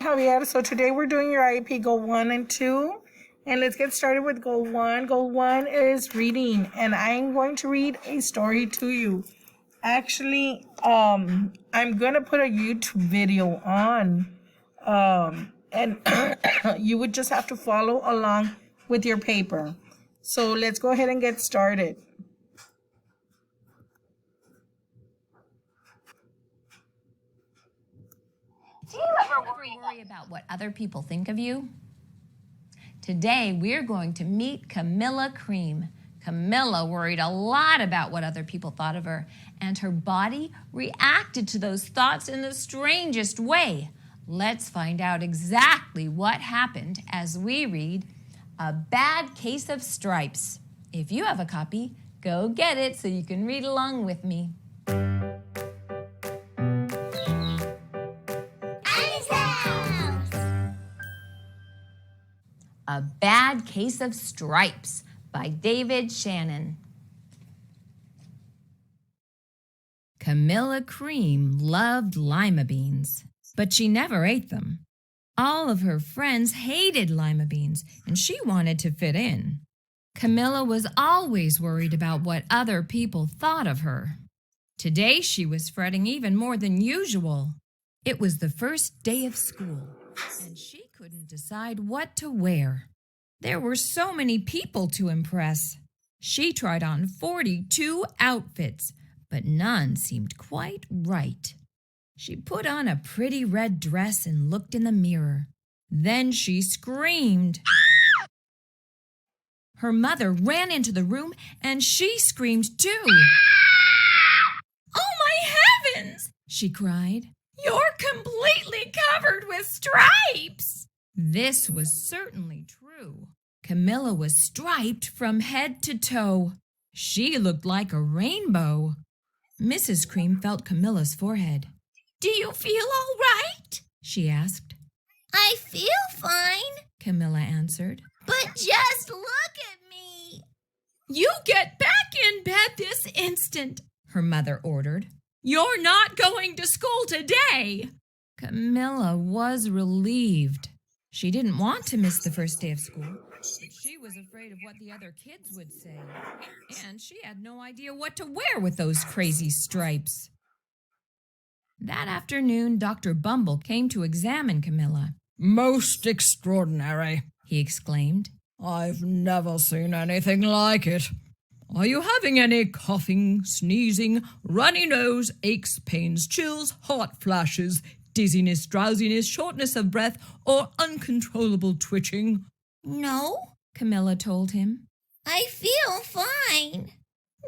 Javier. So today we're doing your IEP Goal 1 and 2. And let's get started with Goal 1. Goal 1 is reading. And I'm going to read a story to you. Actually, I'm going to put a YouTube video on. And you would just have to follow along with your paper. So let's go ahead and get started. Do you ever worry about what other people think of you? Today, we're going to meet Camilla Cream. Camilla worried a lot about what other people thought of her, and her body reacted to those thoughts in the strangest way. Let's find out exactly what happened as we read A Bad Case of Stripes. If you have a copy, go get it so you can read along with me. A Bad Case of Stripes by David Shannon. Camilla Cream loved lima beans, but she never ate them. All of her friends hated lima beans, and she wanted to fit in. Camilla was always worried about what other people thought of her. Today she was fretting even more than usual. It was the first day of school, and she couldn't decide what to wear. There were so many people to impress. She tried on 42 outfits, but none seemed quite right. She put on a pretty red dress and looked in the mirror. Then she screamed. Her mother ran into the room and she screamed too. "Oh my heavens!" she cried. "You're completely covered with stripes!" This was certainly true. Camilla was striped from head to toe. She looked like a rainbow. Mrs. Cream felt Camilla's forehead. "Do you feel all right?" she asked. "I feel fine," Camilla answered. "but just look at me." "You get back in bed this instant," her mother ordered. "You're not going to school today." Camilla was relieved. She didn't want to miss the first day of school. She was afraid of what the other kids would say, and she had no idea what to wear with those crazy stripes. That afternoon, Dr. Bumble came to examine Camilla. "Most extraordinary," he exclaimed. "I've never seen anything like it. Are you having any coughing, sneezing, runny nose, aches, pains, chills, hot flashes, dizziness, drowsiness, shortness of breath, or uncontrollable twitching?" "No," Camilla told him. "I feel fine."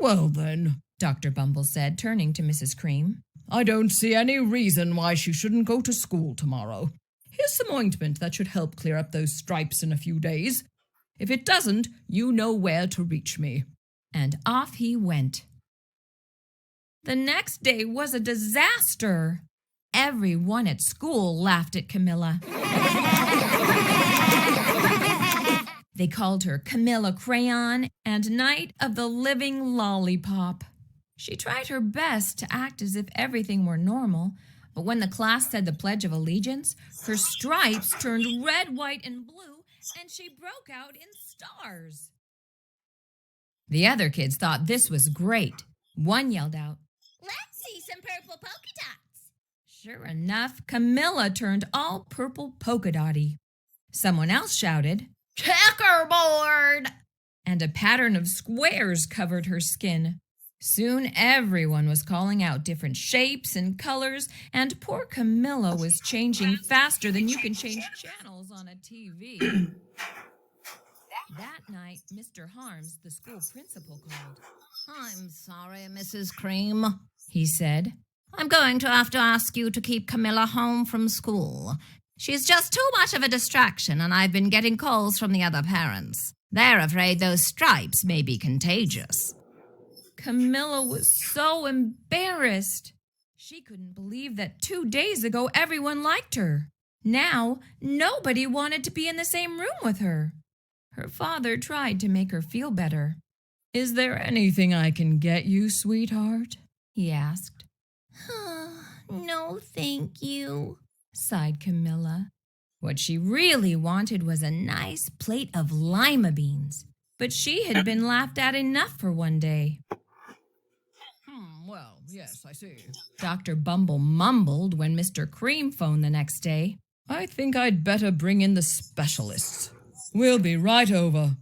"Well then," Dr. Bumble said, turning to Mrs. Cream, "I don't see any reason why she shouldn't go to school tomorrow. Here's some ointment that should help clear up those stripes in a few days. If it doesn't, you know where to reach me." And off he went. The next day was a disaster. Everyone at school laughed at Camilla. They called her Camilla Crayon and Night of the Living Lollipop. She tried her best to act as if everything were normal, but when the class said the Pledge of Allegiance, her stripes turned red, white, and blue, and she broke out in stars. The other kids thought this was great. One yelled out, "Let's see some purple polka dots." Sure enough, Camilla turned all purple polka dotty. Someone else shouted, "Checkerboard!" And a pattern of squares covered her skin. Soon everyone was calling out different shapes and colors, and poor Camilla was changing faster than you can change channels on a TV. That night, Mr. Harms, the school principal, called. "I'm sorry, Mrs. Cream," he said. "I'm going to have to ask you to keep Camilla home from school. She's just too much of a distraction, and I've been getting calls from the other parents. They're afraid those stripes may be contagious." Camilla was so embarrassed. She couldn't believe that 2 days ago everyone liked her. Now, nobody wanted to be in the same room with her. Her father tried to make her feel better. "Is there anything I can get you, sweetheart?" he asked. "No, thank you," sighed Camilla. What she really wanted was a nice plate of lima beans, but she had been laughed at enough for one day. Well, yes, I see. Dr. Bumble mumbled when Mr. Cream phoned the next day. I think I'd better bring in the specialists. We'll be right over.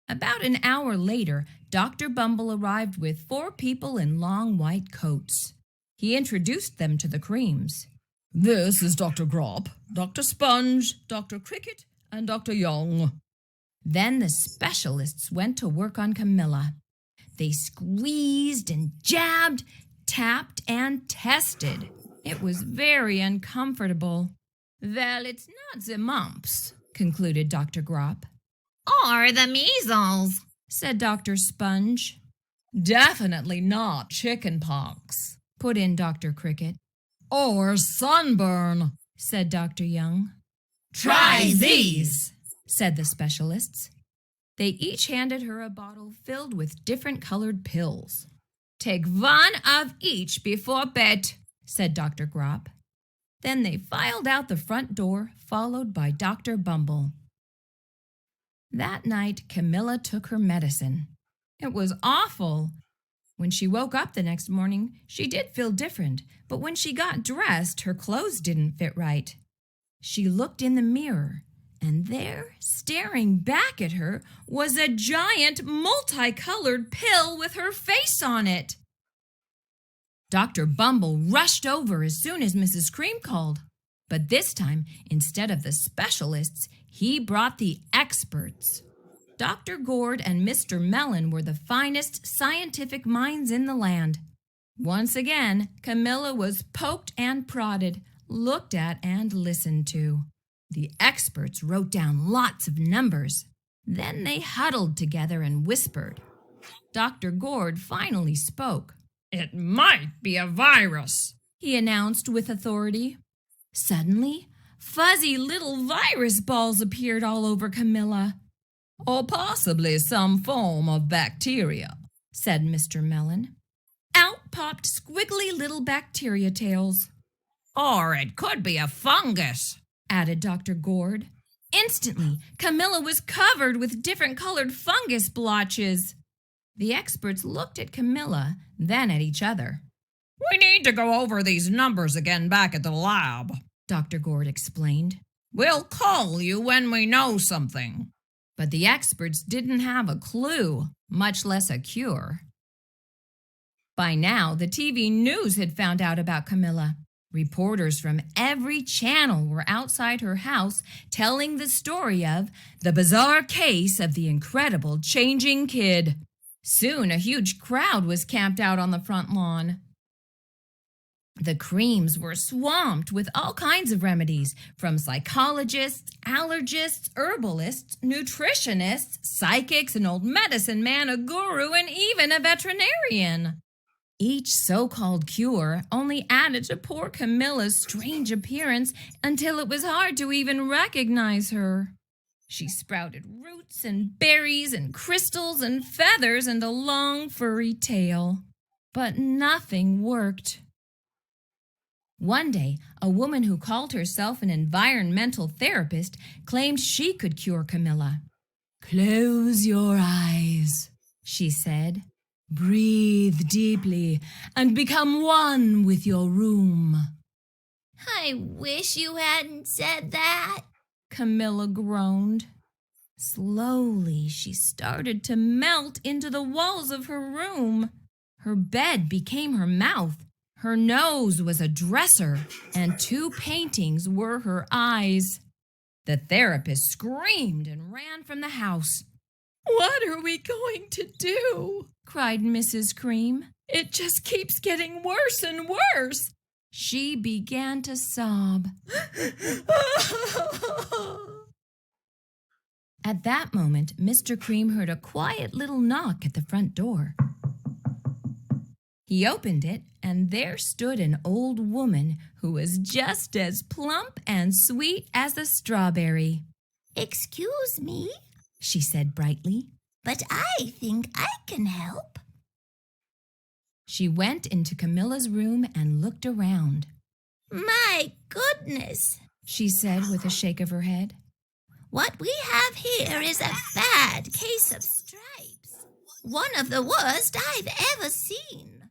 About an hour later, Dr. Bumble arrived with 4 people in long white coats. He introduced them to the Creams. This is Dr. Grop, Dr. Sponge, Dr. Cricket, and Dr. Young. Then the specialists went to work on Camilla. They squeezed and jabbed, tapped and tested. It was very uncomfortable. Well, it's not the mumps, concluded Dr. Grop. Or the measles, Said Dr. Sponge. Definitely not chicken pox. Put in Dr. Cricket. Or sunburn. Said Dr. Young. Try these, said the specialists. They each handed her a bottle filled with different colored pills. Take 1 of each before bed, said Dr. Grop. Then they filed out the front door, followed by Dr. Bumble. That night, Camilla took her medicine. It was awful. When she woke up the next morning, she did feel different, but when she got dressed, her clothes didn't fit right. She looked in the mirror, and there, staring back at her, was a giant multicolored pill with her face on it. Dr. Bumble rushed over as soon as Mrs. Cream called. But this time, instead of the specialists, he brought the experts. Dr. Gord and Mr. Mellon were the finest scientific minds in the land. Once again, Camilla was poked and prodded, looked at and listened to. The experts wrote down lots of numbers. Then they huddled together and whispered. Dr. Gord finally spoke. It might be a virus, he announced with authority. Suddenly, fuzzy little virus balls appeared all over Camilla. or possibly some form of bacteria, said Mr. Mellon. Out popped squiggly little bacteria tails. Or it could be a fungus, added Dr. Gord. Instantly, Camilla was covered with different colored fungus blotches. The experts looked at Camilla, then at each other. We need to go over these numbers again back at the lab, Dr. Gord explained. We'll call you when we know something. But the experts didn't have a clue, much less a cure. By now, the TV news had found out about Camilla. Reporters from every channel were outside her house telling the story of the bizarre case of the incredible changing kid. Soon, a huge crowd was camped out on the front lawn. The Creams were swamped with all kinds of remedies, from psychologists, allergists, herbalists, nutritionists, psychics, an old medicine man, a guru, and even a veterinarian. Each so-called cure only added to poor Camilla's strange appearance until it was hard to even recognize her. She sprouted roots and berries and crystals and feathers and a long furry tail. But nothing worked. One day, a woman who called herself an environmental therapist claimed she could cure Camilla. "Close your eyes," she said. "Breathe deeply and become one with your room." I wish you hadn't said that. Camilla groaned. Slowly, she started to melt into the walls of her room. Her bed became her mouth. Her nose was a dresser, and 2 paintings were her eyes. The therapist screamed and ran from the house. "What are we going to do?" cried Mrs. Cream. "It just keeps getting worse and worse." She began to sob. At that moment, Mr. Cream heard a quiet little knock at the front door. He opened it, and there stood an old woman who was just as plump and sweet as a strawberry. Excuse me, She said brightly. but I think I can help. She went into Camilla's room and looked around. My goodness, she said with a shake of her head. What we have here is a bad case of stripes. One of the worst I've ever seen.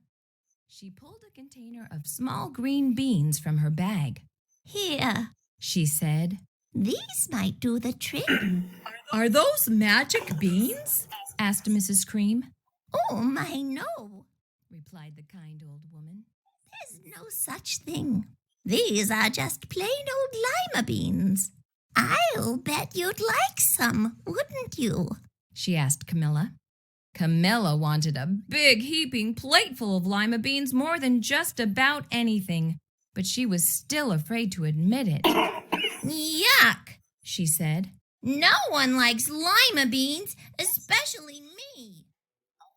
She pulled a container of small green beans from her bag. Here, She said, these might do the trick. Are those magic beans? asked Mrs. Cream. Oh, my, no. Replied the kind old woman. There's no such thing. These are just plain old lima beans. I'll bet you'd like some, wouldn't you? She asked Camilla. Camilla wanted a big heaping plateful of lima beans more than just about anything, but she was still afraid to admit it. Yuck! She said, No one likes lima beans, especially me.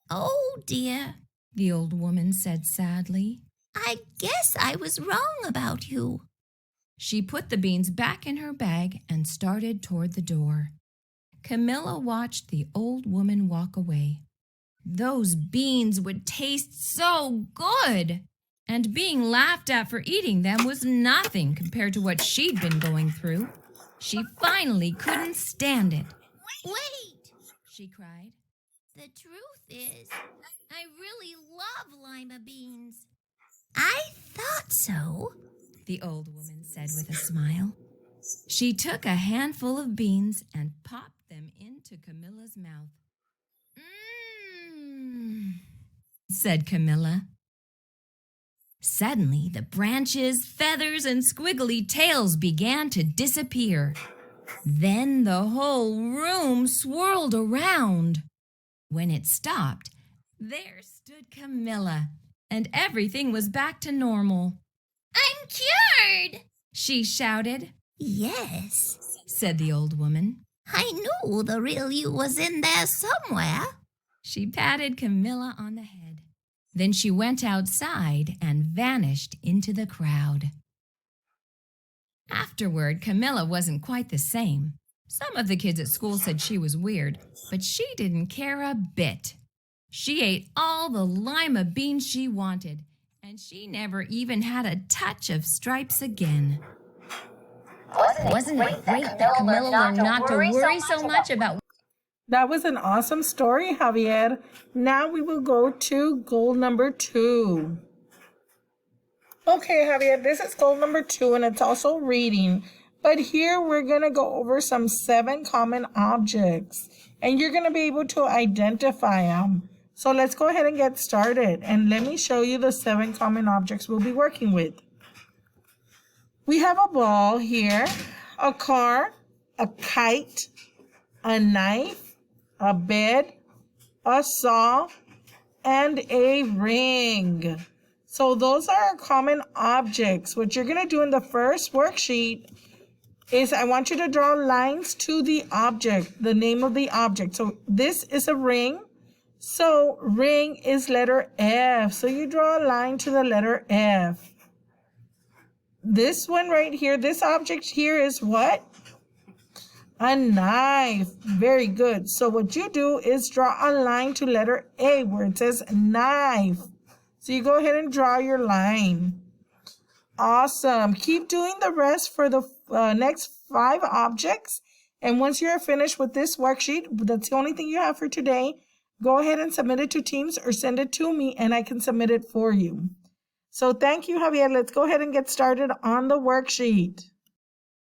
Oh, dear. the old woman said sadly. I guess I was wrong about you. She put the beans back in her bag and started toward the door. Camilla watched the old woman walk away. Those beans would taste so good, and being laughed at for eating them was nothing compared to what she'd been going through. She finally couldn't stand it. Wait! She cried. The truth is, I really love lima beans. I thought so. The old woman said with a smile. She took a handful of beans and popped them into Camilla's mouth. Mmm, said Camilla. Suddenly, the branches, feathers, and squiggly tails began to disappear. Then the whole room swirled around. When it stopped, there stood Camilla, and everything was back to normal. I'm cured! She shouted. Yes, Said the old woman. I knew the real you was in there somewhere. She patted Camilla on the head. Then she went outside and vanished into the crowd. Afterward, Camilla wasn't quite the same. Some of the kids at school said she was weird, but she didn't care a bit. She ate all the lima beans she wanted, and she never even had a touch of stripes again. Wasn't it great that Camilla learned not to worry so much about... That was an awesome story, Javier. Now we will go to goal number 2. Okay, Javier, this is goal number 2, and it's also reading. But here we're going to go over some 7 common objects, and you're going to be able to identify them. So let's go ahead and get started, and let me show you the 7 common objects we'll be working with. We have a ball here, a car, a kite, a knife, a bed, a saw, and a ring. So those are our common objects. What you're going to do in the first worksheet is I want you to draw lines to the object, the name of the object. So this is a ring. So ring is letter F. So you draw a line to the letter F. This one right here, this object here is what? A knife. Very good. So what you do is draw a line to letter A where it says knife. So you go ahead and draw your line. Awesome. Keep doing the rest for the next 5 objects. And once you're finished with this worksheet, that's the only thing you have for today. Go ahead and submit it to Teams or send it to me and I can submit it for you. So thank you, Javier. Let's go ahead and get started on the worksheet.